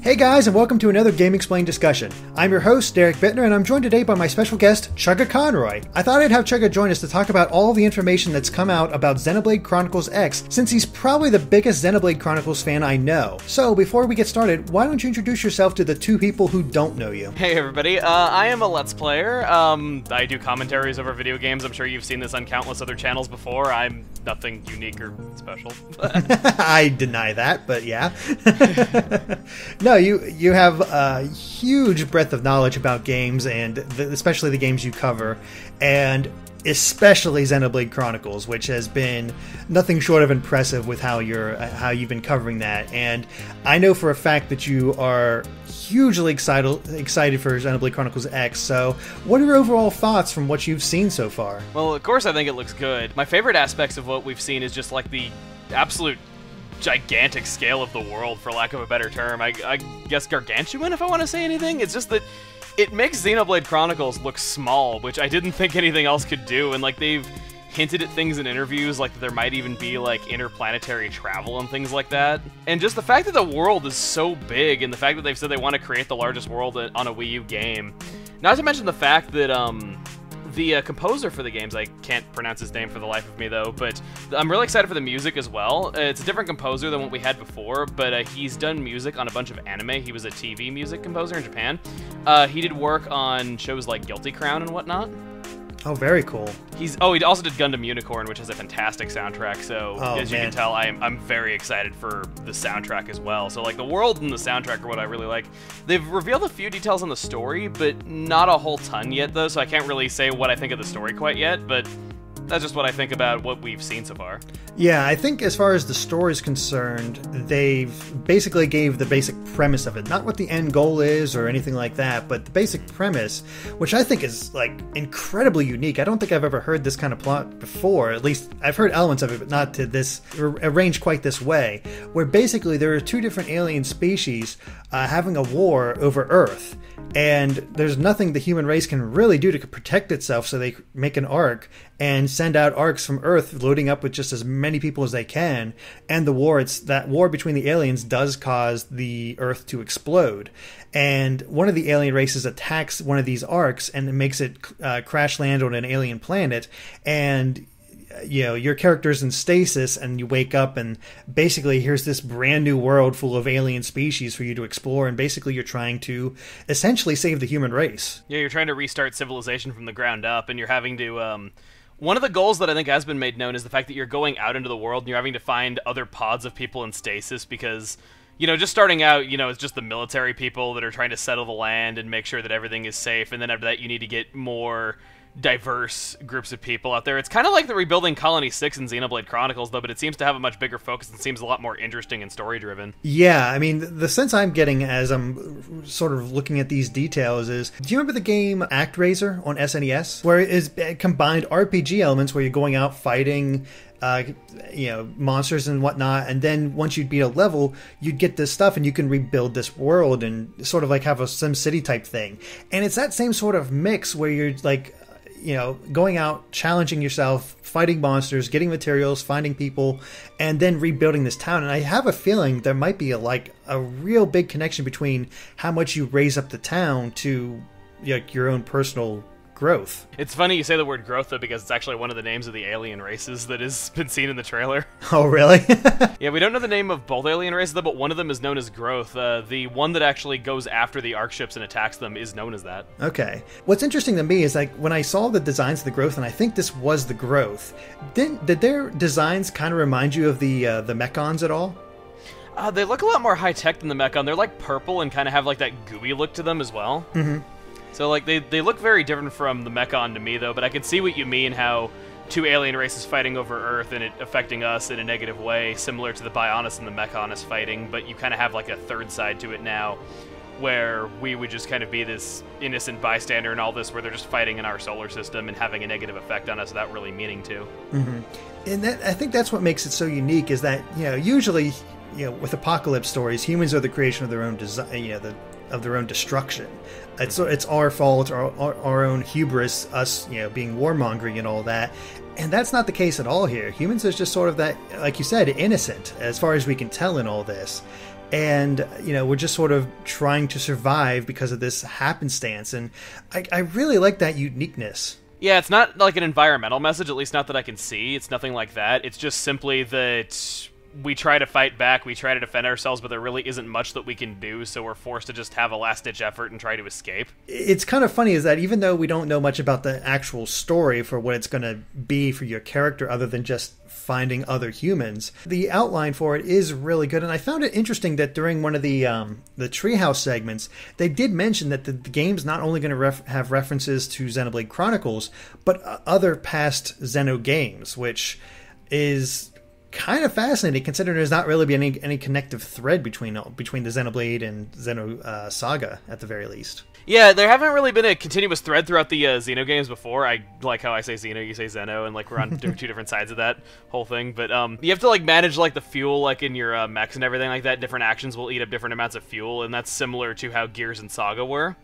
Hey guys, and welcome to another GameXplain discussion. I'm your host, Derek Bittner, and I'm joined today by my special guest, Chuggaaconroy. I thought I'd have Chugga join us to talk about all the information that's come out about Xenoblade Chronicles X, since he's probably the biggest Xenoblade Chronicles fan I know. So, before we get started, why don't you introduce yourself to the two people who don't know you? Hey everybody, I am a Let's Player. I do commentaries over video games. I'm sure you've seen this on countless other channels before. I'm nothing unique or special. I deny that, but yeah. No, you have a huge breadth of knowledge about games, and especially the games you cover, and especially Xenoblade Chronicles, which has been nothing short of impressive with how you've been covering that. And I know for a fact that you are hugely excited for Xenoblade Chronicles X. So, what are your overall thoughts from what you've seen so far? Well, of course, I think it looks good. My favorite aspects of what we've seen is just like the absolute gigantic scale of the world, for lack of a better term. I guess gargantuan, if I want to say anything. It's just that it makes Xenoblade Chronicles look small, which I didn't think anything else could do, and like they've hinted at things in interviews, like that there might even be like interplanetary travel and things like that. And just the fact that the world is so big, and the fact that they've said they want to create the largest world on a Wii U game. Not to mention the fact that the composer for the games, I can't pronounce his name for the life of me though, but I'm really excited for the music as well. It's a different composer than what we had before, but he's done music on a bunch of anime. He was a TV music composer in Japan. He did work on shows like Guilty Crown and whatnot. Oh, very cool. He also did Gundam Unicorn, which has a fantastic soundtrack, so as you can tell, I'm very excited for the soundtrack as well. So like the world and the soundtrack are what I really like. They've revealed a few details on the story, but not a whole ton yet though, so I can't really say what I think of the story quite yet, but that's just what I think about what we've seen so far. Yeah, I think as far as the story is concerned, they've basically gave the basic premise of it. Not what the end goal is or anything like that, but the basic premise, which I think is like incredibly unique. I don't think I've ever heard this kind of plot before. At least I've heard elements of it, but not to this, arranged quite this way, where basically there are two different alien species having a war over Earth. And there's nothing the human race can really do to protect itself, so they make an ark and send out arks from Earth, loading up with just as many people as they can. And that war between the aliens does cause the Earth to explode. And one of the alien races attacks one of these arks, and it makes it crash land on an alien planet. And your character's in stasis, and you wake up, and basically here's this brand new world full of alien species for you to explore, and basically you're trying to essentially save the human race. Yeah, you're trying to restart civilization from the ground up, and you're having to one of the goals that I think has been made known is the fact that you're going out into the world and you're having to find other pods of people in stasis, because just starting out, it's just the military people that are trying to settle the land and make sure that everything is safe, and then after that you need to get more diverse groups of people out there. It's kind of like the rebuilding Colony 6 in Xenoblade Chronicles, though, but it seems to have a much bigger focus and seems a lot more interesting and story-driven. Yeah, I mean, the sense I'm getting as I'm sort of looking at these details is, do you remember the game ActRaiser on SNES? Where it combined RPG elements where you're going out fighting monsters and whatnot, and then once you'd beat a level, you'd get this stuff and you can rebuild this world and sort of like have a SimCity type thing. And it's that same sort of mix where you're like, going out, challenging yourself, fighting monsters, getting materials, finding people, and then rebuilding this town. And I have a feeling there might be a real big connection between how much you raise up the town to your own personal growth. It's funny you say the word growth, though, because it's actually one of the names of the alien races that has been seen in the trailer. Oh, really? Yeah, we don't know the name of both alien races, though, but one of them is known as Growth. The one that actually goes after the Ark ships and attacks them is known as that. Okay. What's interesting to me is, like, when I saw the designs of the Growth, and I think this was the Growth, did their designs kind of remind you of the Mechons at all? They look a lot more high-tech than the Mechon. They're, like, purple and kind of have, like, that gooey look to them as well. Mm-hmm. So, like, they look very different from the Mechon to me, though, but I can see what you mean, how two alien races fighting over Earth and it affecting us in a negative way, similar to the Bionis and the Mechonis fighting, but you kind of have, like, a third side to it now, where we would just kind of be this innocent bystander in all this, where they're just fighting in our solar system and having a negative effect on us without really meaning to. Mm-hmm. And I think that's what makes it so unique, is that, usually, with apocalypse stories, humans are the creation of their own design, of their own destruction. It's our fault, our own hubris, us, being warmongering and all that. And that's not the case at all here. Humans is just sort of that, like you said, innocent, as far as we can tell in all this. and we're just sort of trying to survive because of this happenstance, and I really like that uniqueness. Yeah, it's not like an environmental message, at least not that I can see. It's nothing like that. It's just simply that we try to fight back, we try to defend ourselves, but there really isn't much that we can do, so we're forced to just have a last-ditch effort and try to escape. It's kind of funny is that even though we don't know much about the actual story for what it's going to be for your character other than just finding other humans, the outline for it is really good. And I found it interesting that during one of the Treehouse segments, they did mention that the game's not only going to have references to Xenoblade Chronicles, but other past Xeno games, which is kind of fascinating considering there's not really been any connective thread between the Xenoblade and Xeno saga at the very least. Yeah, there haven't really been a continuous thread throughout the Xeno games before. I like how I say Xeno, you say Xeno, and like we're on two different sides of that whole thing. But you have to like manage like the fuel like in your mechs and everything like that. Different actions will eat up different amounts of fuel, and that's similar to how Gears and Saga were.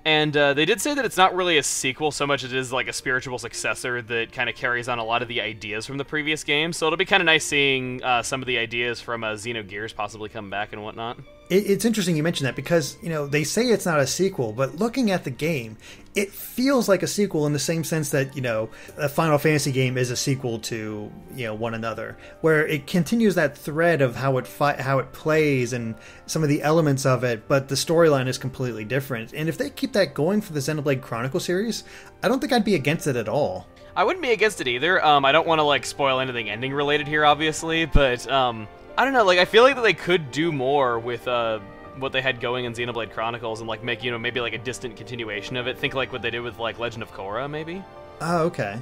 And they did say that it's not really a sequel so much as it is like a spiritual successor that kind of carries on a lot of the ideas from the previous game. So it'll be kind of nice seeing some of the ideas from Xenogears possibly come back and whatnot. It's interesting you mentioned that because, they say it's not a sequel, but looking at the game, it feels like a sequel in the same sense that, a Final Fantasy game is a sequel to, one another, where it continues that thread of how it plays and some of the elements of it, but the storyline is completely different. And if they keep that going for the Xenoblade Chronicles series, I don't think I'd be against it at all. I wouldn't be against it either. I don't want to like spoil anything ending related here, obviously, but I don't know, like I feel like that they could do more with what they had going in Xenoblade Chronicles and like make, maybe like a distant continuation of it. Think like what they did with like Legend of Korra, maybe. Oh, okay.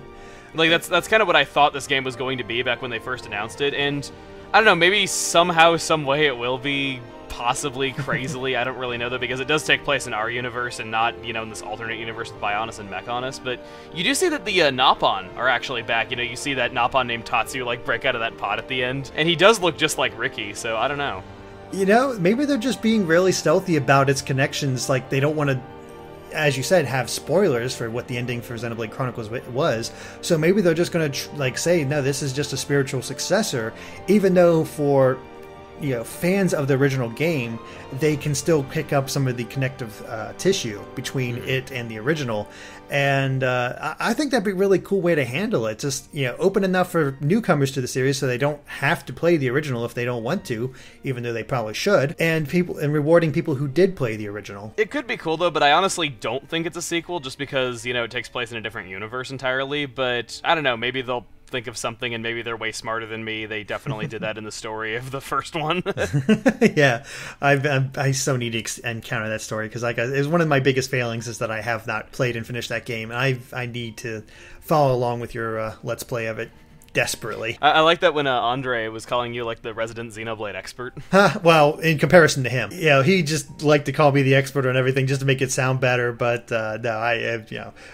Like that's kind of what I thought this game was going to be back when they first announced it, and I don't know, maybe somehow, some way it will be, possibly, crazily, I don't really know though, because it does take place in our universe and not, in this alternate universe with Bionis and Mechonis, but you do see that the Naupon are actually back. You see that Naupon named Tatsu like break out of that pod at the end, and he does look just like Ricky, so I don't know. Maybe they're just being really stealthy about its connections, like they don't want to, as you said, have spoilers for what the ending for Xenoblade Chronicles was. So maybe they're just going to say, no, this is just a spiritual successor, even though for fans of the original game, they can still pick up some of the connective tissue between it and the original. And I think that'd be a really cool way to handle it. Just, open enough for newcomers to the series so they don't have to play the original if they don't want to, even though they probably should, and rewarding people who did play the original. It could be cool though, but I honestly don't think it's a sequel just because, it takes place in a different universe entirely. But I don't know, maybe they'll think of something, and maybe they're way smarter than me. They definitely did that in the story of the first one. Yeah, I so need to encounter that story because it was one of my biggest failings is that I have not played and finished that game, and I need to follow along with your Let's Play of it desperately. I like that when Andre was calling you like the resident Xenoblade expert. Well, in comparison to him, he just liked to call me the expert on everything just to make it sound better. But no, I am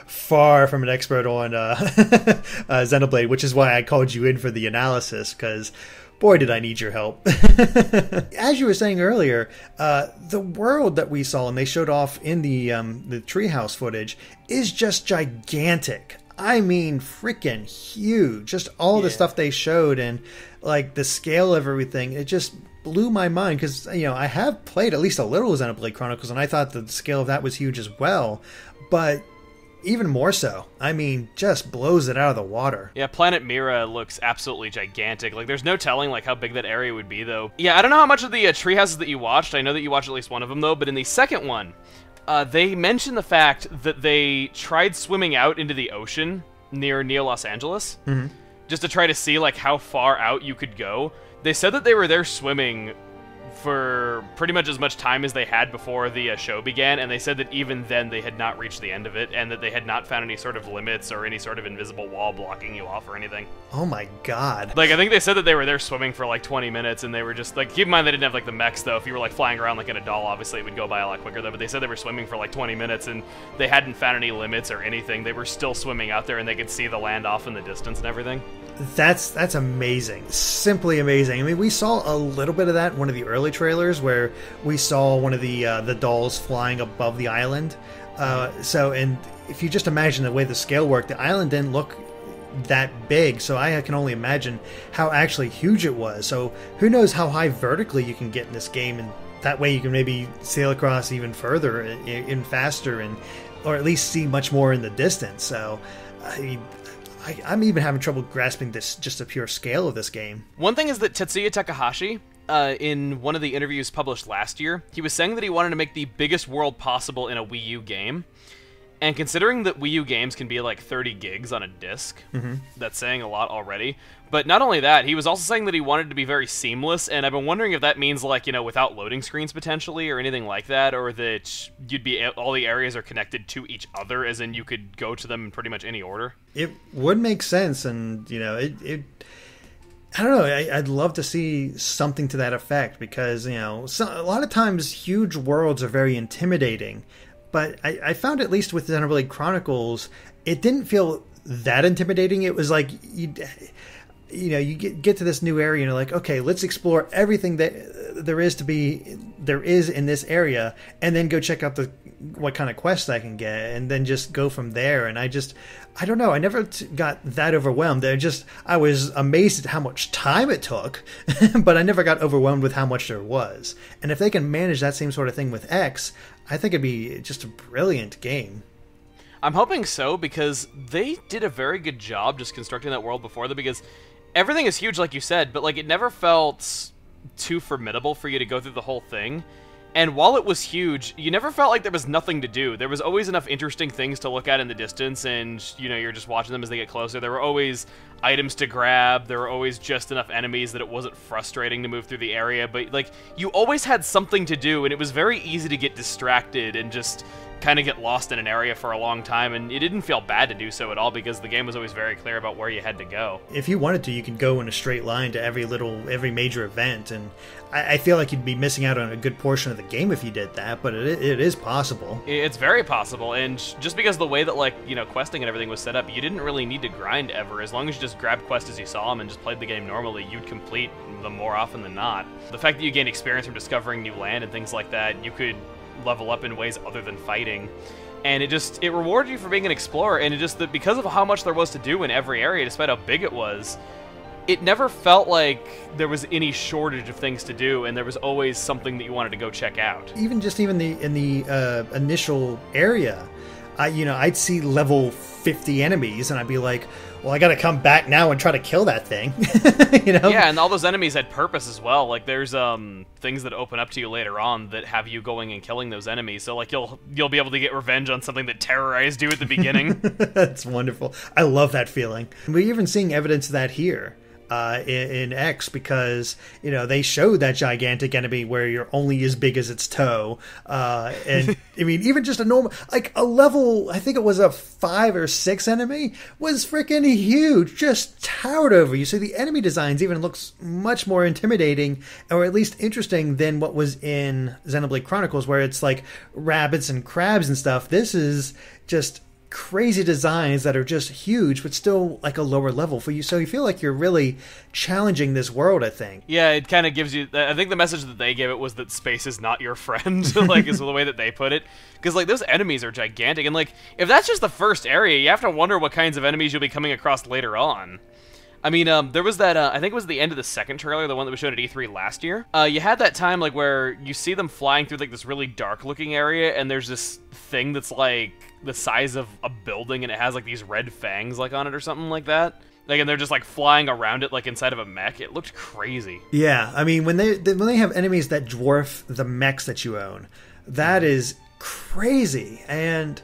far from an expert on Xenoblade, which is why I called you in for the analysis because boy, did I need your help. As you were saying earlier, the world that we saw and they showed off in the Treehouse footage is just gigantic. I mean, freaking huge. Just all the stuff they showed and like the scale of everything. It just blew my mind because, I have played at least a little Xenoblade Chronicles and I thought the scale of that was huge as well. But even more so. I mean, just blows it out of the water. Yeah, Planet Mira looks absolutely gigantic. Like, there's no telling, like, how big that area would be, though. Yeah, I don't know how much of the tree houses that you watched. I know that you watched at least one of them, though. But in the second one, they mentioned the fact that they tried swimming out into the ocean near Los Angeles, just to try to see, like, how far out you could go. They said that they were there swimming for pretty much as much time as they had before the show began, and they said that even then they had not reached the end of it, and that they had not found any sort of limits or any sort of invisible wall blocking you off or anything. Oh my god. Like, I think they said that they were there swimming for like 20 minutes, and they were just, like, keep in mind they didn't have like the mechs though. If you were like flying around like in a doll, obviously it would go by a lot quicker though, but they said they were swimming for like 20 minutes, and they hadn't found any limits or anything. They were still swimming out there, and they could see the land off in the distance and everything. That's amazing. Simply amazing. I mean, we saw a little bit of that in one of the early trailers where we saw one of the dolls flying above the island. And if you just imagine the way the scale worked, the island didn't look that big, so I can only imagine how actually huge it was. So who knows how high vertically you can get in this game, and that way you can maybe sail across even further and faster, and or at least see much more in the distance. So I'm even having trouble grasping this, just the pure scale of this game. One thing is that Tetsuya Takahashi, in one of the interviews published last year, he was saying that he wanted to make the biggest world possible in a Wii U game. And considering that Wii U games can be like 30 gigs on a disc, that's saying a lot already. But not only that, he was also saying that he wanted to be very seamless, and I've been wondering if that means, like, you know, without loading screens potentially, or anything like that, or that all the areas are connected to each other, as in you could go to them in pretty much any order. It would make sense, and, you know, I don't know, I'd love to see something to that effect, because, you know, a lot of times huge worlds are very intimidating. But I found, at least with Xenoblade Chronicles, it didn't feel that intimidating. It was like, you get to this new area and you're like, okay, let's explore everything that there is in this area, and then go check out what kind of quests I can get, and then just go from there. And I don't know, I never got that overwhelmed. I was amazed at how much time it took, but I never got overwhelmed with how much there was. And if they can manage that same sort of thing with X, I think it'd be just a brilliant game. I'm hoping so, because they did a very good job just constructing that world before them, because everything is huge, like you said, but like it never felt too formidable for you to go through the whole thing. And while it was huge, you never felt like there was nothing to do. There was always enough interesting things to look at in the distance, and, you know, you're just watching them as they get closer. There were always items to grab. There were always just enough enemies that it wasn't frustrating to move through the area. But, like, you always had something to do, and it was very easy to get distracted and just kind of get lost in an area for a long time, and it didn't feel bad to do so at all, because the game was always very clear about where you had to go. If you wanted to, you could go in a straight line to every major event, and I feel like you'd be missing out on a good portion of the game if you did that, but it is possible. It's very possible, and just because of the way that, like, you know, questing and everything was set up, you didn't really need to grind ever. As long as you just grabbed quests as you saw them and just played the game normally, you'd complete them more often than not. The fact that you gained experience from discovering new land and things like that, you could level up in ways other than fighting, and it rewarded you for being an explorer. And it just, that because of how much there was to do in every area, despite how big it was, it never felt like there was any shortage of things to do, and there was always something that you wanted to go check out. Even in the initial area, I'd see level 50 enemies, and I'd be like, well, I gotta come back now and try to kill that thing. You know? Yeah, and all those enemies had purpose as well. Like, there's things that open up to you later on that have you going and killing those enemies. So, like, you'll be able to get revenge on something that terrorized you at the beginning. That's wonderful. I love that feeling. We're even seeing evidence of that here. In X, because, you know, they showed that gigantic enemy where you're only as big as its toe, and I mean, even just a normal, like a level, I think it was a 5 or 6 enemy, was freaking huge, just towered over you. So the enemy designs even looks much more intimidating, or at least interesting, than what was in Xenoblade Chronicles, where it's like rabbits and crabs and stuff. This is just crazy designs that are just huge, but still like a lower level for you. So you feel like you're really challenging this world, I think. Yeah, it kind of gives you, I think the message that they gave it was that space is not your friend, like, is the way that they put it. Because, like, those enemies are gigantic, and, like, if that's just the first area, you have to wonder what kinds of enemies you'll be coming across later on. I mean, there was that, I think it was the end of the second trailer, the one that was shown at E3 last year. You had that time, like, where you see them flying through, like, this really dark-looking area, and there's this thing that's, like, the size of a building, and it has, like, these red fangs, like, on it or something like that. Like, and they're just, like, flying around it, like, inside of a mech. It looked crazy. Yeah, I mean, when they have enemies that dwarf the mechs that you own, that is crazy, and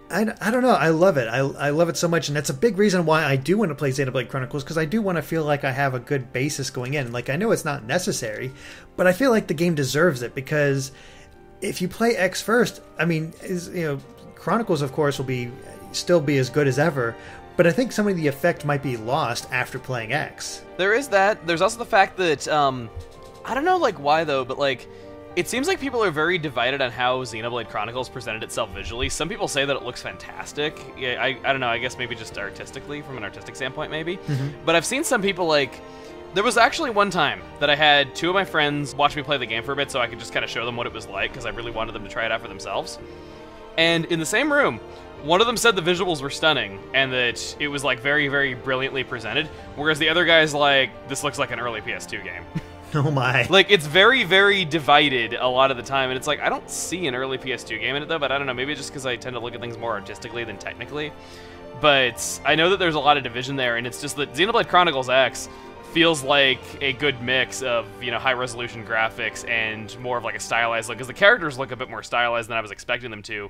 I don't know. I love it. I love it so much, and that's a big reason why I do want to play Xenoblade Chronicles, because I do want to feel like I have a good basis going in. Like, I know it's not necessary, but I feel like the game deserves it, because if you play X first, I mean, Chronicles, of course, will still be as good as ever, but I think some of the effect might be lost after playing X. There is that. There's also the fact that, I don't know, like, why, though, but, like, it seems like people are very divided on how Xenoblade Chronicles presented itself visually. Some people say that it looks fantastic. Yeah, I don't know, I guess maybe just artistically, from an artistic standpoint, maybe. Mm-hmm. But I've seen some people, like, there was actually one time that I had 2 of my friends watch me play the game for a bit so I could just kind of show them what it was like, because I really wanted them to try it out for themselves. And in the same room, One of them said the visuals were stunning and that it was like very, very brilliantly presented, whereas the other guy's like, this looks like an early PS2 game. Oh my. Like, it's very, very divided a lot of the time, and it's like, I don't see an early PS2 game in it though, but I don't know, maybe just because I tend to look at things more artistically than technically. But I know that there's a lot of division there, and it's just that Xenoblade Chronicles X feels like a good mix of, you know, high-resolution graphics and more of like a stylized look, because the characters look a bit more stylized than I was expecting them to.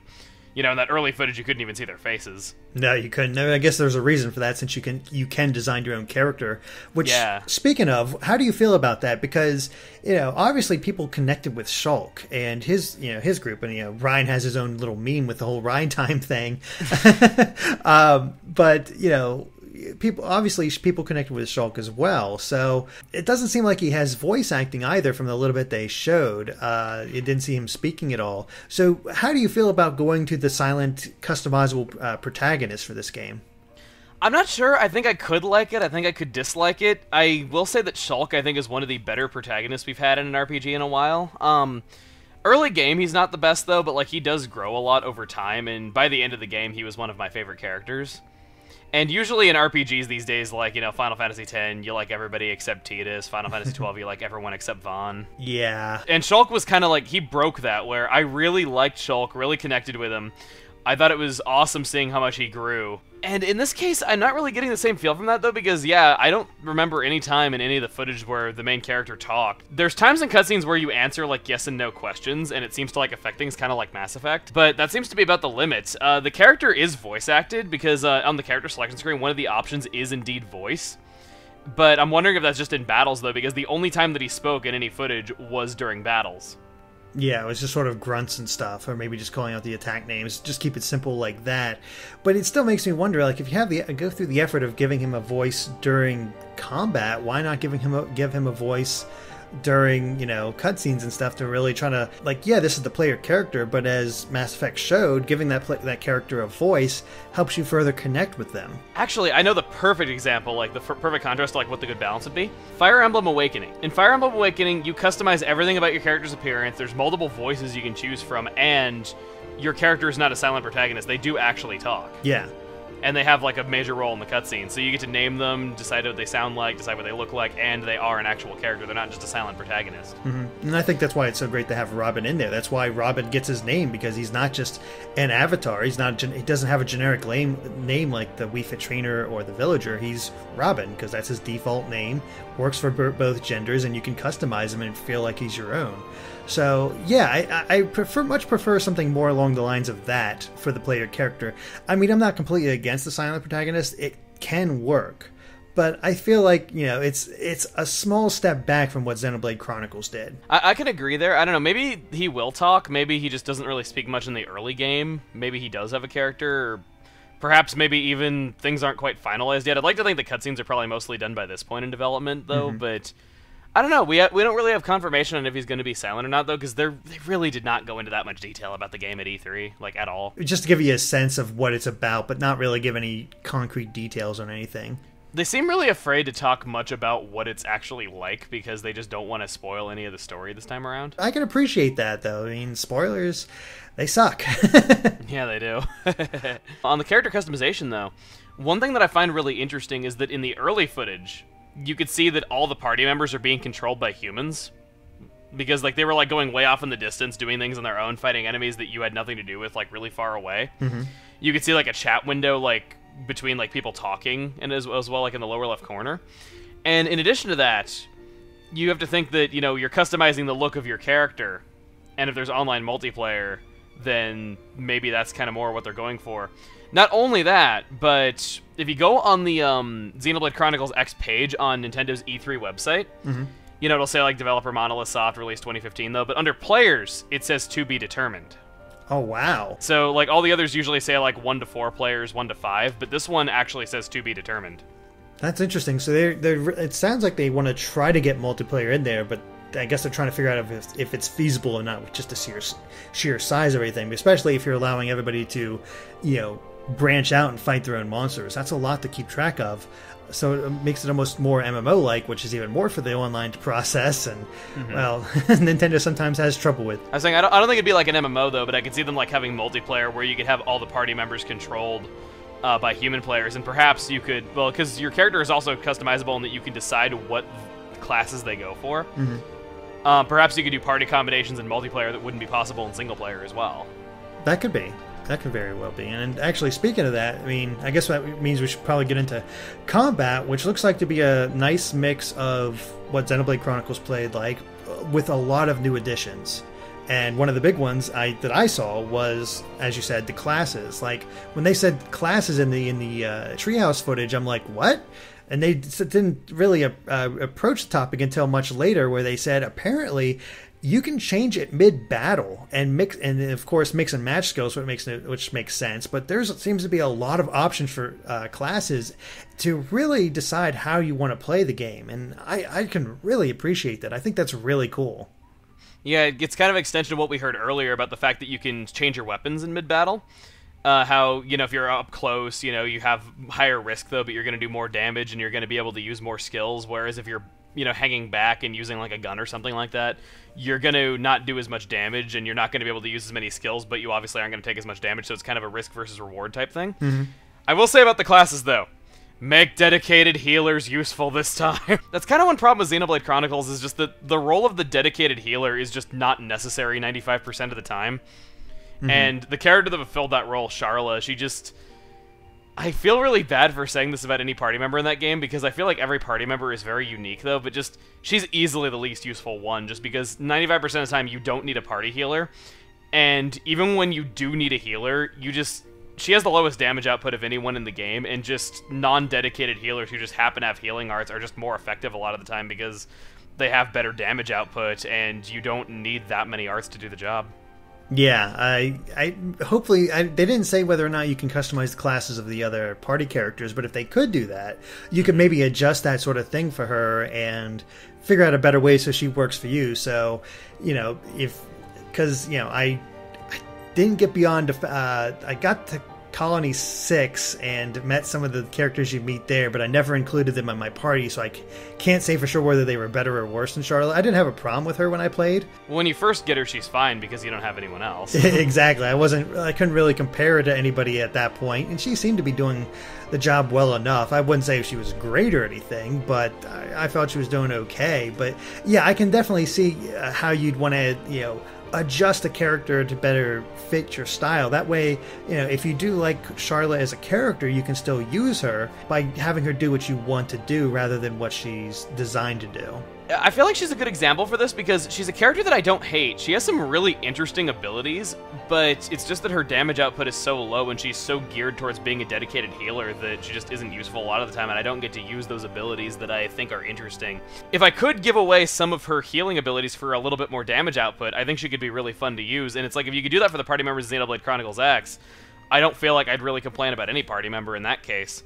You know, in that early footage, you couldn't even see their faces. No, you couldn't. I guess there's a reason for that, since you can design your own character. Which, yeah. Speaking of, how do you feel about that? Because, you know, obviously people connected with Shulk and his group, and, you know, Ryan has his own little meme with the whole Ryan time thing. But, you know, people connected with Shulk as well, so it doesn't seem like he has voice acting either from the little bit they showed. It didn't see him speaking at all. So how do you feel about going to the silent customizable protagonist for this game? I'm not sure. I think I could like it. I think I could dislike it. I will say that Shulk, I think, is one of the better protagonists we've had in an RPG in a while. Early game, he's not the best though, but like he does grow a lot over time, and by the end of the game, he was one of my favorite characters. And usually in RPGs these days, like, you know, Final Fantasy X, you like everybody except Tidus. Final Fantasy XII, you like everyone except Vaughn. Yeah. And Shulk was kind of like, he broke that, where I really liked Shulk, really connected with him. I thought it was awesome seeing how much he grew. And in this case, I'm not really getting the same feel from that, though, because, yeah, I don't remember any time in any of the footage where the main character talked. There's times in cutscenes where you answer, like, yes and no questions, and it seems to, like, affect things kind of like Mass Effect. But that seems to be about the limit. The character is voice-acted, because on the character selection screen, one of the options is indeed voice. But I'm wondering if that's just in battles, though, because the only time that he spoke in any footage was during battles. Yeah, it was just sort of grunts and stuff, or maybe just calling out the attack names. Just keep it simple like that. But it still makes me wonder, like, if you have go through the effort of giving him a voice during combat, why not give him a voice during, you know, cutscenes and stuff, to really try to, like, yeah, this is the player character, but as Mass Effect showed, giving that character a voice helps you further connect with them. Actually, I know the perfect example, like the perfect contrast to like what the good balance would be. Fire Emblem Awakening. In Fire Emblem Awakening, you customize everything about your character's appearance. There's multiple voices you can choose from, and your character is not a silent protagonist. They do actually talk. Yeah. And they have, like, a major role in the cutscene. So you get to name them, decide what they sound like, decide what they look like, and they are an actual character. They're not just a silent protagonist. Mm-hmm. And I think that's why it's so great to have Robin in there. That's why Robin gets his name, because he's not just an avatar. He doesn't have a generic name like the Wii Fit Trainer or the Villager. He's Robin, because that's his default name. Works for both genders, and you can customize him and feel like he's your own. So, yeah, I much prefer something more along the lines of that for the player character. I mean, I'm not completely against the silent protagonist. It can work. But I feel like, you know, it's a small step back from what Xenoblade Chronicles did. I can agree there. I don't know, maybe he will talk. Maybe he just doesn't really speak much in the early game. Maybe he does have a character, or perhaps maybe even things aren't quite finalized yet. I'd like to think the cutscenes are probably mostly done by this point in development, though, but I don't know. We don't really have confirmation on if he's going to be silent or not, though, because they really did not go into that much detail about the game at E3, like, at all. Just to give you a sense of what it's about, but not really give any concrete details on anything. They seem really afraid to talk much about what it's actually like, because they just don't want to spoil any of the story this time around. I can appreciate that, though. I mean, spoilers, they suck. Yeah, they do. On the character customization, though, one thing that I find really interesting is that in the early footage, you could see that all the party members are being controlled by humans, because, like, they were, like, going way off in the distance, doing things on their own, fighting enemies that you had nothing to do with, like, really far away. Mm-hmm. You could see, like, a chat window, like, between, like, people talking, and as well, like, in the lower left corner. And in addition to that, you have to think that, you know, you're customizing the look of your character, and if there's online multiplayer, then maybe that's kind of more what they're going for. Not only that, but if you go on the Xenoblade Chronicles X page on Nintendo's E3 website, you know, it'll say, like, developer Monolith Soft, released 2015, though, but under players, it says to be determined. Oh, wow. So, like, all the others usually say, like, 1 to 4 players, 1 to 5, but this one actually says to be determined. That's interesting. So it sounds like they want to try to get multiplayer in there, but I guess they're trying to figure out if it's feasible or not with just the sheer size of everything, especially if you're allowing everybody to, you know, branch out and fight their own monsters. That's a lot to keep track of. So it makes it almost more MMO-like, which is even more for the online to process, and, well, Nintendo sometimes has trouble with. I was saying, I don't think it'd be like an MMO, though, but I could see them like having multiplayer where you could have all the party members controlled by human players, and perhaps you could, well, because your character is also customizable in that you can decide what classes they go for. Perhaps you could do party combinations in multiplayer that wouldn't be possible in single player as well. That could be. That could very well be. And actually, speaking of that, I mean, I guess that means we should probably get into combat, which looks like to be a nice mix of what Xenoblade Chronicles played like, with a lot of new additions. And one of the big ones that I saw was, as you said, the classes. Like, when they said classes in the treehouse footage, I'm like, what? And they didn't really approach the topic until much later, where they said apparently you can change it mid-battle and mix, and of course mix and match skills, which makes sense. But there seems to be a lot of options for classes to really decide how you want to play the game, and I can really appreciate that. I think that's really cool. Yeah, it's kind of an extension of what we heard earlier about the fact that you can change your weapons in mid-battle. How, if you're up close, you have higher risk, though, but you're going to do more damage and you're going to be able to use more skills, whereas if you're, hanging back and using, like, a gun or something like that, you're going to not do as much damage and you're not going to be able to use as many skills, but you obviously aren't going to take as much damage, so it's kind of a risk versus reward type thing. I will say about the classes, though, make dedicated healers useful this time. That's kind of one problem with Xenoblade Chronicles, is just that the role of the dedicated healer is just not necessary 95% of the time. And the character that fulfilled that role, Charla, she just... I feel really bad for saying this about any party member in that game, because I feel like every party member is very unique, though, but just... she's easily the least useful one, just because 95% of the time you don't need a party healer, and even when you do need a healer, she has the lowest damage output of anyone in the game, and just non-dedicated healers who just happen to have healing arts are just more effective a lot of the time, because they have better damage output, and you don't need that many arts to do the job. Yeah, I hopefully they didn't say whether or not you can customize the classes of the other party characters, but if they could do that, you could maybe adjust that sort of thing for her and figure out a better way so she works for you. So, I didn't get beyond, I got to Colony 6 and met some of the characters you meet there, but I never included them in my party, so I can't say for sure whether they were better or worse than Charlotte. I didn't have a problem with her when I played. When you first get her, she's fine because you don't have anyone else. Exactly. I couldn't really compare her to anybody at that point, and she seemed to be doing the job well enough. I wouldn't say she was great or anything, but I felt she was doing okay. But yeah, I can definitely see how you'd want to, adjust a character to better fit your style. That way, if you do like Charlotte as a character, you can still use her by having her do what you want to do rather than what she's designed to do. I feel like she's a good example for this because she's a character that I don't hate. She has some really interesting abilities, but it's just that her damage output is so low and she's so geared towards being a dedicated healer that she just isn't useful a lot of the time, and I don't get to use those abilities that I think are interesting. If I could give away some of her healing abilities for a little bit more damage output, I think she could be really fun to use, and it's like if you could do that for the party members of Xenoblade Chronicles X, I don't feel like I'd really complain about any party member in that case.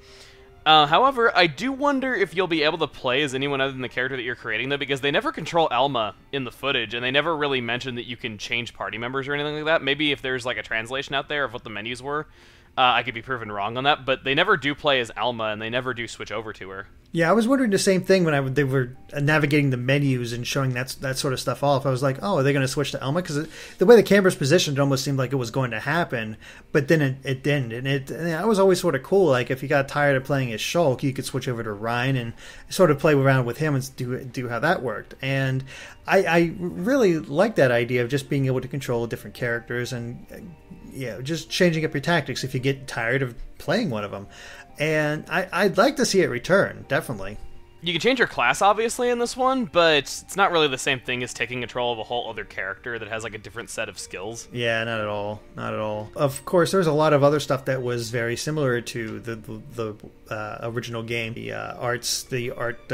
However, I do wonder if you'll be able to play as anyone other than the character that you're creating, though, because they never control Alma in the footage, and they never really mention that you can change party members or anything like that. Maybe if there's like a translation out there of what the menus were, I could be proven wrong on that, but they never do play as Alma, and they never do switch over to her. Yeah, I was wondering the same thing when they were navigating the menus and showing that sort of stuff off. I was like, oh, are they going to switch to Elma? Because the way the camera's positioned, it almost seemed like it was going to happen, but then it didn't. And that was always sort of cool. Like, if you got tired of playing as Shulk, you could switch over to Ryan and sort of play around with him and do how that worked. And I really like that idea of just being able to control different characters and just changing up your tactics if you get tired of playing one of them. And I'd like to see it return, definitely. You can change your class, obviously, in this one, but it's not really the same thing as taking control of a whole other character that has, like, a different set of skills. Yeah, not at all. Not at all. Of course, there's a lot of other stuff that was very similar to the original game. The art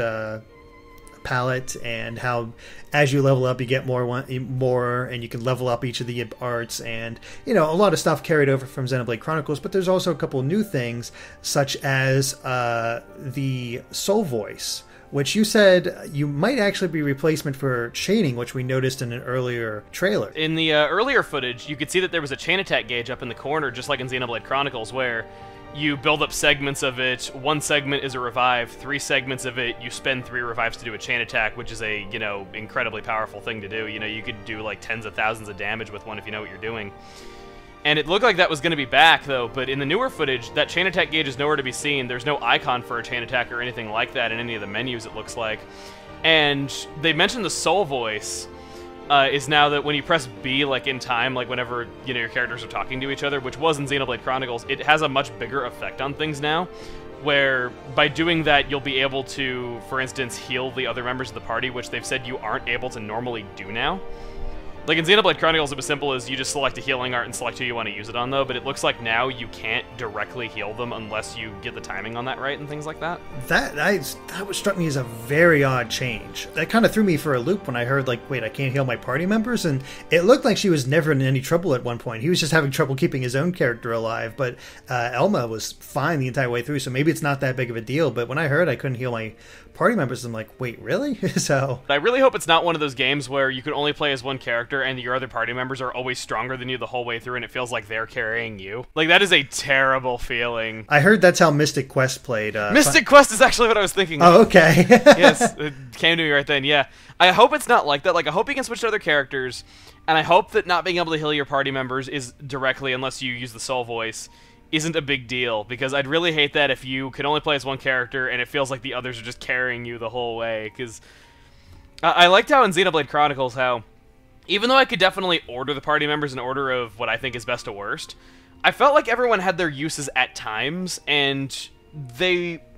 palette, and how as you level up you get more and you can level up each of the arts, and a lot of stuff carried over from Xenoblade Chronicles. But there's also a couple new things, such as the soul voice, which you said you might actually be replacement for chaining, which we noticed in an earlier trailer. In the earlier footage, you could see that there was a chain attack gauge up in the corner, just like in Xenoblade Chronicles, where you build up segments of it. One segment is a revive, 3 segments of it, you spend 3 revives to do a chain attack, which is a, incredibly powerful thing to do. You could do like tens of thousands of damage with one if you know what you're doing. And it looked like that was going to be back, though, but in the newer footage, that chain attack gauge is nowhere to be seen. There's no icon for a chain attack or anything like that in any of the menus, it looks like. And they mentioned the soul voice is now that when you press B, like in time, like whenever, your characters are talking to each other, which was in Xenoblade Chronicles, it has a much bigger effect on things now, where by doing that, you'll be able to, for instance, heal the other members of the party, which they've said you aren't able to normally do now. Like in Xenoblade Chronicles, it was simple as you just select a healing art and select who you want to use it on, though, but it looks like now you can't directly heal them unless you get the timing on that right and things like that. That struck me as a very odd change. That kind of threw me for a loop when I heard, like, wait, I can't heal my party members? And it looked like she was never in any trouble at one point. He was just having trouble keeping his own character alive, but Elma was fine the entire way through, so maybe it's not that big of a deal. But when I heard I couldn't heal my party members, I'm like, wait, really? So I really hope it's not one of those games where you can only play as one character and your other party members are always stronger than you the whole way through and it feels like they're carrying you. Like, that is a terrible feeling. I heard that's how Mystic Quest played. Mystic Quest is actually what I was thinking. Oh, okay. Yes, it came to me right then, yeah. I hope it's not like that. Like, I hope you can switch to other characters, and I hope that not being able to heal your party members is directly, unless you use the soul voice, isn't a big deal, because I'd really hate that if you can only play as one character and it feels like the others are just carrying you the whole way, because I liked how in Xenoblade Chronicles how, even though I could definitely order the party members in order of what I think is best to worst, I felt like everyone had their uses at times, and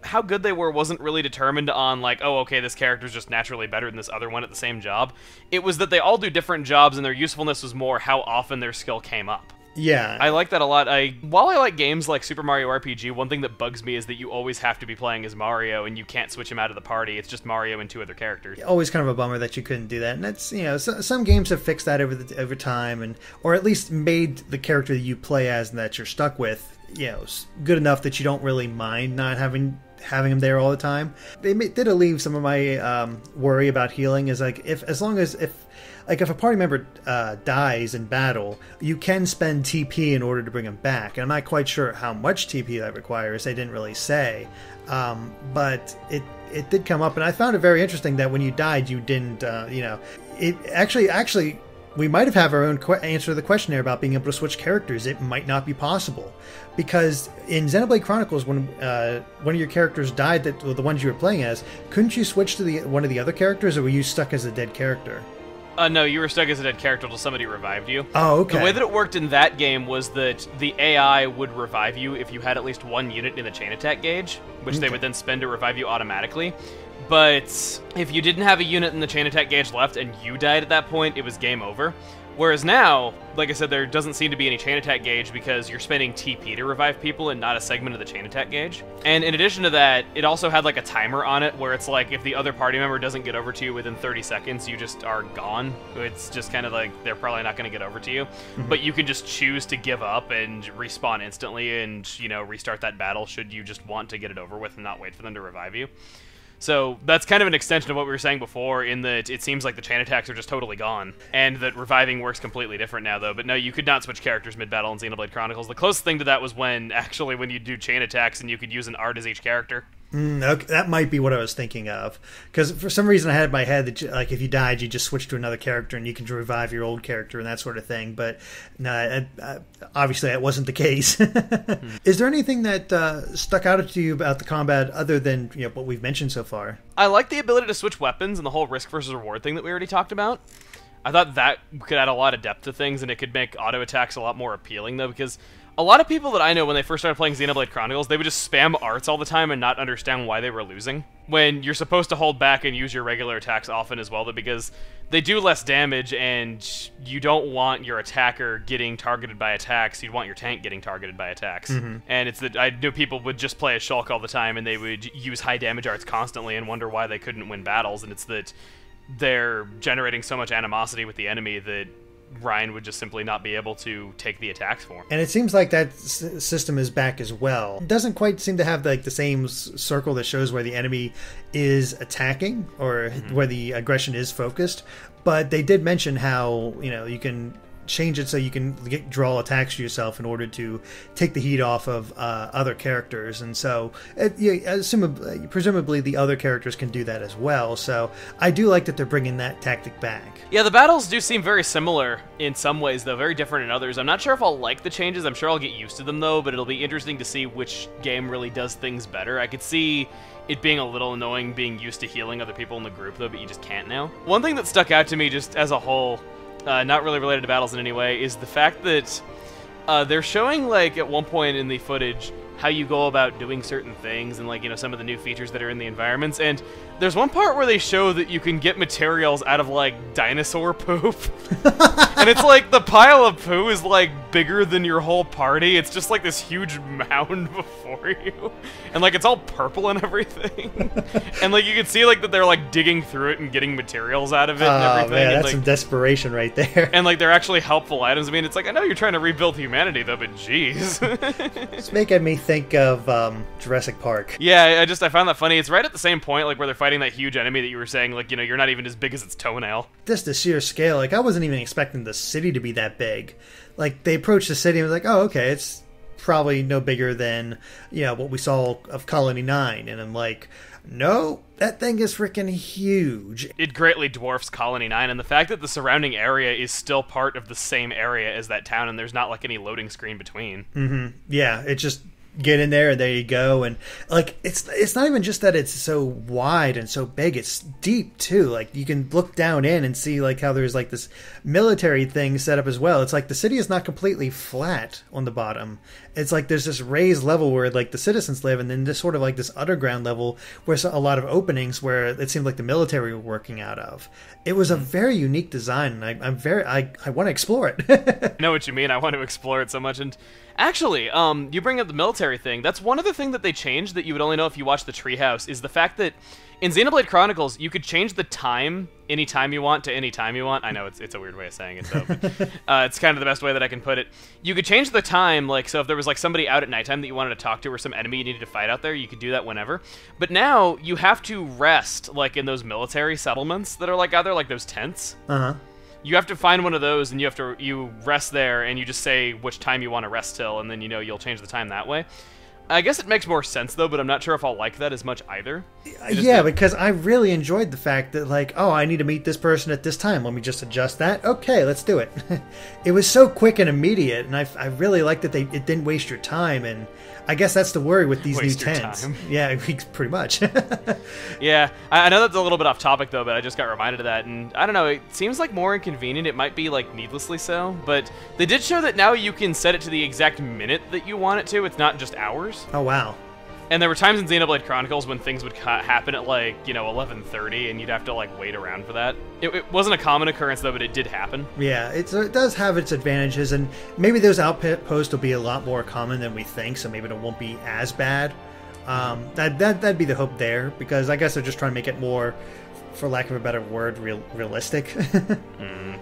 how good they were wasn't really determined on, like, oh, okay, this character's just naturally better than this other one at the same job. It was that they all do different jobs, and their usefulness was more how often their skill came up. Yeah. I like that a lot. While I like games like Super Mario RPG, one thing that bugs me is that you always have to be playing as Mario, and you can't switch him out of the party. It's just Mario and 2 other characters. Always kind of a bummer that you couldn't do that. And that's, some games have fixed that over time, or at least made the character that you play as and that you're stuck with, good enough that you don't really mind not having him there all the time. They did alleviate some of my worry about healing. Is like if a party member dies in battle, you can spend TP in order to bring him back. And I'm not quite sure how much TP that requires. They didn't really say, but it did come up, and I found it very interesting that when you died, you didn't. It actually. We might have our own answer to the question there about being able to switch characters. It might not be possible, because in Xenoblade Chronicles, when one of your characters died, the ones you were playing as, couldn't you switch to one of the other characters, or were you stuck as a dead character? No, you were stuck as a dead character until somebody revived you. Oh, okay. The way that it worked in that game was that the AI would revive you if you had at least one unit in the chain attack gauge, which they would then spend to revive you automatically. But if you didn't have a unit in the chain attack gauge left and you died at that point, it was game over. Whereas now, like I said, there doesn't seem to be any chain attack gauge because you're spending TP to revive people and not a segment of the chain attack gauge. And in addition to that, it also had like a timer on it where it's like if the other party member doesn't get over to you within 30 seconds, you just are gone. It's just kind of like they're probably not going to get over to you. Mm-hmm. But you can just choose to give up and respawn instantly and, restart that battle should you just want to get it over with and not wait for them to revive you. So that's kind of an extension of what we were saying before, in that it seems like the chain attacks are just totally gone, and that reviving works completely different now, though. But no, you could not switch characters mid-battle in Xenoblade Chronicles. The closest thing to that was when you do chain attacks and you could use an art as each character. Okay, that might be what I was thinking of, because for some reason I had in my head that like if you died, you just switch to another character and you can revive your old character and that sort of thing. But no, obviously that wasn't the case. Is there anything that stuck out to you about the combat other than what we've mentioned so far? I like the ability to switch weapons and the whole risk versus reward thing that we already talked about. I thought that could add a lot of depth to things, and it could make auto attacks a lot more appealing, though, because a lot of people that I know, when they first started playing Xenoblade Chronicles, they would just spam arts all the time and not understand why they were losing. When you're supposed to hold back and use your regular attacks often as well, because they do less damage, and you don't want your attacker getting targeted by attacks. You'd want your tank getting targeted by attacks. Mm-hmm. And it's that I knew people would just play as Shulk all the time, and they would use high damage arts constantly and wonder why they couldn't win battles. And it's that they're generating so much animosity with the enemy that Ryan would just simply not be able to take the attacks for him. And it seems like that system is back as well. It doesn't quite seem to have like the same circle that shows where the enemy is attacking or where the aggression is focused. But they did mention how, you can change it so you can draw attacks to yourself in order to take the heat off of other characters, and so presumably the other characters can do that as well. So I do like that they're bringing that tactic back. Yeah, the battles do seem very similar in some ways, though very different in others. I'm not sure if I'll like the changes. I'm sure I'll get used to them, though, but it'll be interesting to see which game really does things better. I could see it being a little annoying being used to healing other people in the group, though, but you just can't now. One thing that stuck out to me just as a whole, not really related to battles in any way, is the fact that they're showing, like, at one point in the footage how you go about doing certain things and, like, some of the new features that are in the environments. And there's one part where they show that you can get materials out of, like, dinosaur poop. And it's like the pile of poo is, like, bigger than your whole party. It's just, like, this huge mound before you. And, like, it's all purple and everything. And, like, you can see, like, that they're, like, digging through it and getting materials out of it and everything. Man, and, that's like, some desperation right there. And, like, they're actually helpful items. I mean, it's like, I know you're trying to rebuild humanity, though, but jeez. It's making me think of Jurassic Park. Yeah, I found that funny. It's right at the same point, like, where they're fighting that huge enemy that you were saying, like, you're not even as big as its toenail. Just the sheer scale, like, I wasn't even expecting the city to be that big. Like, they approached the city and was like, oh, okay, it's probably no bigger than, what we saw of Colony 9. And I'm like, no, that thing is freaking huge. It greatly dwarfs Colony 9, and the fact that the surrounding area is still part of the same area as that town, and there's not, like, any loading screen between. Mm-hmm. Yeah, it just get in there and there you go. And like it's not even just that it's so wide and so big, it's deep too. Like you can look down in and see like how there's like this military thing set up as well. It's like the city is not completely flat on the bottom. It's like there's this raised level where like the citizens live, and then this sort of like this underground level where a lot of openings where it seemed like the military were working out of. It was a very unique design, and I want to explore it. I know what you mean. I want to explore it so much. And actually, you bring up the military thing. That's one other thing that they changed that you would only know if you watched the Treehouse, is the fact that in Xenoblade Chronicles, you could change the time anytime you want to anytime you want. I know it's a weird way of saying it, though. But, it's kind of the best way that I can put it. You could change the time, like, so if there was, like, somebody out at nighttime that you wanted to talk to or some enemy you needed to fight out there, you could do that whenever. But now, you have to rest, like, in those military settlements that are, like, out there, like those tents. Uh-huh. You have to find one of those, and you rest there, and you just say which time you want to rest till, and then, you'll change the time that way. I guess it makes more sense, though, but I'm not sure if I'll like that as much either. Yeah, because I really enjoyed the fact that, like, oh, I need to meet this person at this time. Let me just adjust that. Okay, let's do it. It was so quick and immediate, and I really liked that it didn't waste your time, and I guess that's the worry with these new tents. Yeah, pretty much. Yeah, I know that's a little bit off topic, though, but I just got reminded of that, and I don't know, it seems like more inconvenient. It might be, like, needlessly so, but they did show that now you can set it to the exact minute that you want it to. It's not just hours. Oh, wow. And there were times in Xenoblade Chronicles when things would happen at, like, 11:30, and you'd have to, like, wait around for that. It wasn't a common occurrence, though, but it did happen. Yeah, it does have its advantages, and maybe those outposts will be a lot more common than we think, so maybe it won't be as bad. That'd be the hope there, because I guess they're just trying to make it more, for lack of a better word, realistic.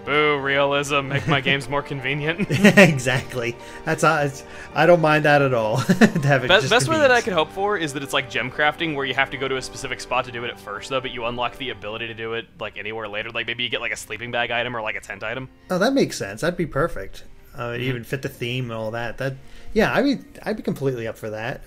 Boo, realism. Make my games more convenient. Exactly. I don't mind that at all. To have it best way that I could hope for is that it's like gem crafting, where you have to go to a specific spot to do it at first, though, but you unlock the ability to do it like anywhere later. Like maybe you get like a sleeping bag item or like a tent item. Oh, that makes sense. That'd be perfect. Even fit the theme and all that. Yeah, I'd be completely up for that.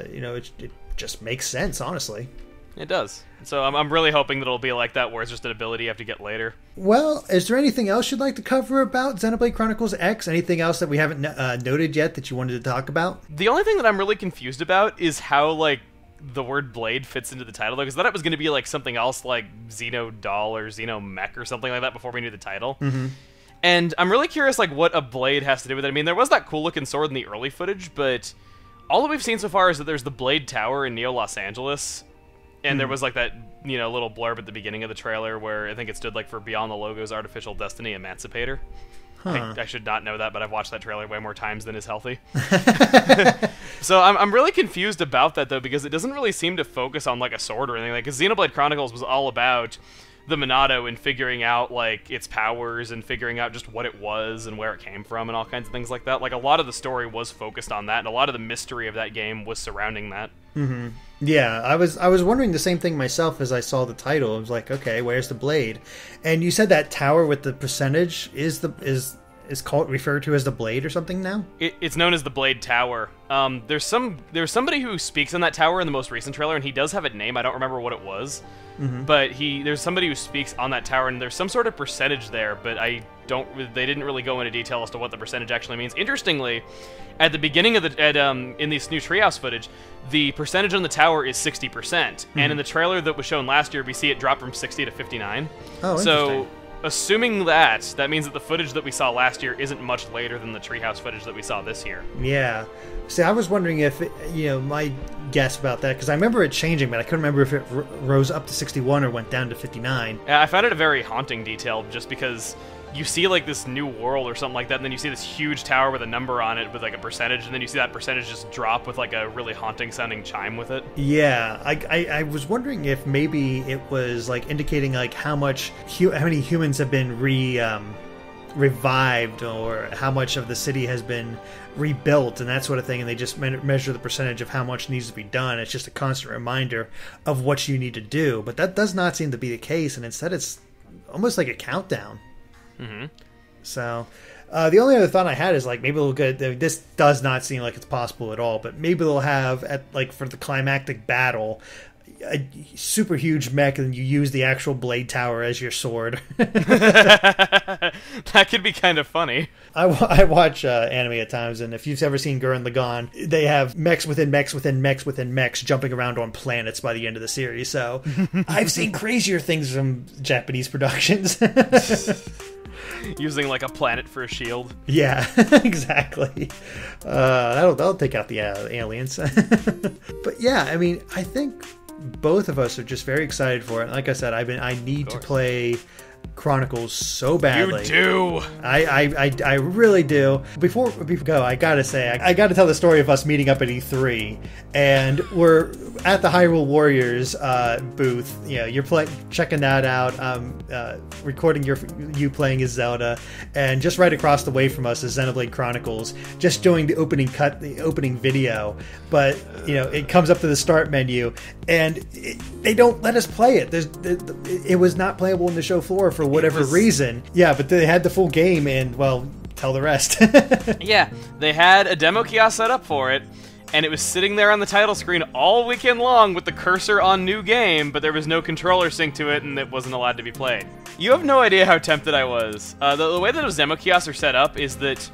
It just makes sense, honestly. It does. So I'm really hoping that it'll be like that, where it's just an ability you have to get later. Well, is there anything else you'd like to cover about Xenoblade Chronicles X? Anything else that we haven't noted yet that you wanted to talk about? The only thing that I'm really confused about is how, like, the word blade fits into the title, though, because I thought it was going to be, like, something else, like Xeno Doll or Xeno Mech or something like that before we knew the title. Mm-hmm. And I'm really curious, like, what a blade has to do with it. I mean, there was that cool-looking sword in the early footage, but all that we've seen so far is that there's the Blade Tower in Neo Los Angeles. And there was, like, that, little blurb at the beginning of the trailer where I think it stood, like, for Beyond the Logo's Artificial Destiny Emancipator. Huh. I should not know that, but I've watched that trailer way more times than is healthy. So I'm really confused about that, though, because it doesn't really seem to focus on, like, a sword or anything. Like, 'cause Xenoblade Chronicles was all about the Monado in figuring out, like, its powers and figuring out just what it was and where it came from and all kinds of things like that. Like, a lot of the story was focused on that, and a lot of the mystery of that game was surrounding that. Mm-hmm. Yeah, I was wondering the same thing myself as I saw the title. I was like, okay, where's the blade? And you said that tower with the percentage is called referred to as the blade or something now? It's known as the Blade Tower. There's somebody who speaks in that tower in the most recent trailer, and he does have a name. I don't remember what it was, but there's somebody who speaks on that tower, and there's some sort of percentage there, but they didn't really go into detail as to what the percentage actually means. Interestingly, at the beginning of in this new treehouse footage, the percentage on the tower is 60%, and in the trailer that was shown last year, we see it drop from 60 to 59. Oh, interesting. So, assuming that means that the footage that we saw last year isn't much later than the treehouse footage that we saw this year. Yeah. See, I was wondering if, my guess about that, because I remember it changing, but I couldn't remember if it rose up to 61 or went down to 59. I found it a very haunting detail, just because you see, like, this new world or something like that, and then you see this huge tower with a number on it with, like, a percentage, and then you see that percentage just drop with, like, a really haunting-sounding chime with it. Yeah, I was wondering if maybe it was, like, indicating, like, how many humans have been revived, or how much of the city has been rebuilt and that sort of thing, and they just measure the percentage of how much needs to be done. It's just a constant reminder of what you need to do, but that does not seem to be the case, and instead it's almost like a countdown. Mm-hmm. So, the only other thought I had is, like, maybe they'll get... This does not seem like it's possible at all, but maybe they'll have, for the climactic battle, a super huge mech, and you use the actual blade tower as your sword. That could be kind of funny. I watch anime at times, and if you've ever seen Gurren Lagann, they have mechs within mechs within mechs within mechs jumping around on planets by the end of the series. So I've seen crazier things from Japanese productions. Using, like, a planet for a shield. Yeah, exactly. That'll take out the aliens. But yeah, I mean, I think both of us are just very excited for it. Like I said, I need to play Chronicles so badly. You do. I really do. Before we go, I gotta say, I gotta tell the story of us meeting up at E3, and we're at the Hyrule Warriors booth. You're checking that out. Recording you playing as Zelda, and just right across the way from us is Xenoblade Chronicles, just doing the opening video. But it comes up to the start menu, and they don't let us play it. It was not playable on the show floor for whatever reason. Yeah, but they had the full game, and, well, tell the rest. Yeah, they had a demo kiosk set up for it, and it was sitting there on the title screen all weekend long with the cursor on new game, but there was no controller sync to it, and it wasn't allowed to be played. You have no idea how tempted I was. The way that those demo kiosks are set up is that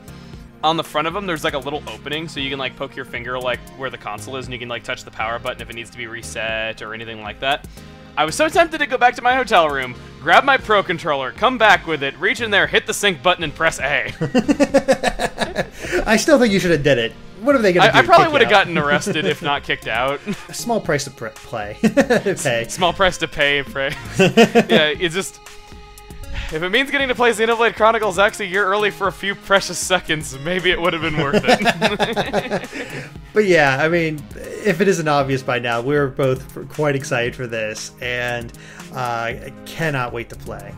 on the front of them, there's, like, a little opening, so you can, like, poke your finger, like, where the console is, and you can, like, touch the power button if it needs to be reset or anything like that. I was so tempted to go back to my hotel room, grab my Pro Controller, come back with it, reach in there, hit the sync button, and press A. I still think you should have did it. What are they going to do? I probably would have gotten arrested if not kicked out. A small price to play. Pay. Small price to pay. Yeah, it's just... If it means getting to play Xenoblade Chronicles X a year early for a few precious seconds, maybe it would have been worth it. But yeah, I mean, if it isn't obvious by now, we're both quite excited for this, and I cannot wait to play.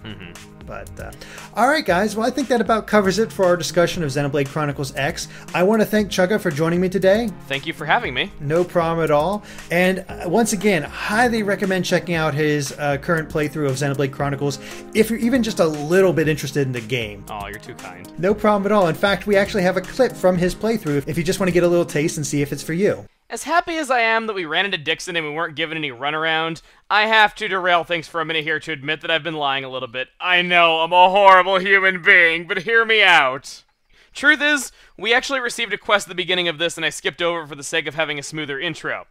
Mm-hmm. But, alright guys, well I think that about covers it for our discussion of Xenoblade Chronicles X. I want to thank Chugga for joining me today. Thank you for having me. No problem at all. And once again, highly recommend checking out his current playthrough of Xenoblade Chronicles if you're even just a little bit interested in the game. Oh, you're too kind. No problem at all. In fact, we actually have a clip from his playthrough if you just want to get a little taste and see if it's for you. As happy as I am that we ran into Dixon and we weren't given any runaround, I have to derail things for a minute here to admit that I've been lying a little bit. I know, I'm a horrible human being, but hear me out. Truth is, we actually received a quest at the beginning of this and I skipped over for the sake of having a smoother intro.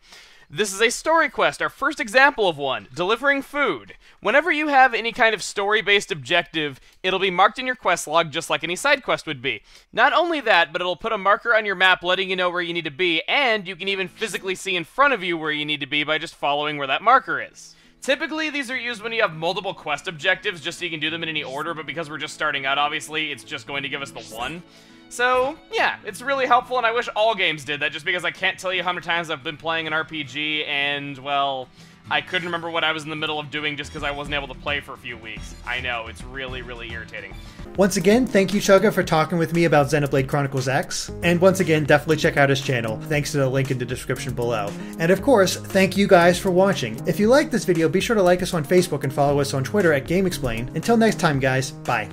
This is a story quest, our first example of one, delivering food. Whenever you have any kind of story-based objective, it'll be marked in your quest log just like any side quest would be. Not only that, but it'll put a marker on your map letting you know where you need to be, and you can even physically see in front of you where you need to be by just following where that marker is. Typically, these are used when you have multiple quest objectives just so you can do them in any order, but because we're just starting out, obviously, it's just going to give us the one. So, yeah, it's really helpful, and I wish all games did that, just because I can't tell you how many times I've been playing an RPG, and, well, I couldn't remember what I was in the middle of doing just because I wasn't able to play for a few weeks. I know, it's really, really irritating. Once again, thank you, Chugga, for talking with me about Xenoblade Chronicles X. And once again, definitely check out his channel, thanks to the link in the description below. And of course, thank you guys for watching. If you liked this video, be sure to like us on Facebook and follow us on Twitter at GameXplain. Until next time, guys, bye.